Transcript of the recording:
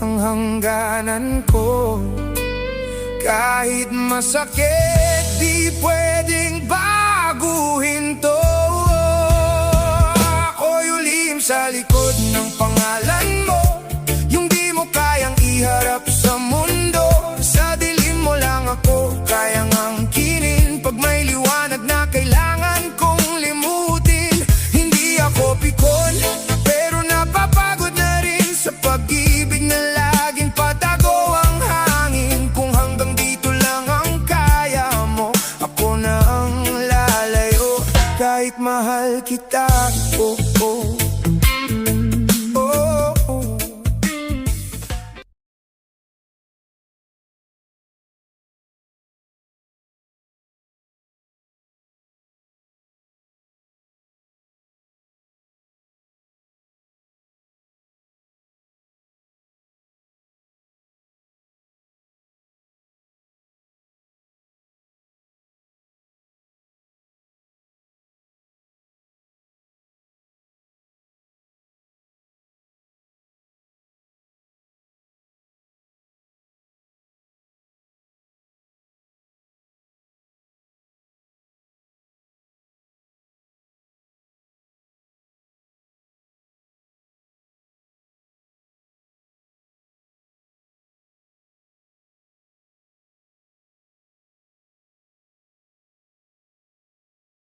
ang hangganan ko. Kahit masakit, di pwedeng baguhin to. Ako'y ulim sa likod ng pangalan mo, yung di mo kayang iharap sa mundo. Sa dilim mo lang ako kayang angkinin, pag may liwanag na kailangan kong limutin. Hindi ako pikon, pero napapagod na rin sa pag-ibig na laging patago ang hangin. Kung hanggang dito lang ang kaya mo, ako na ang lalayo. Kahit mahal kita,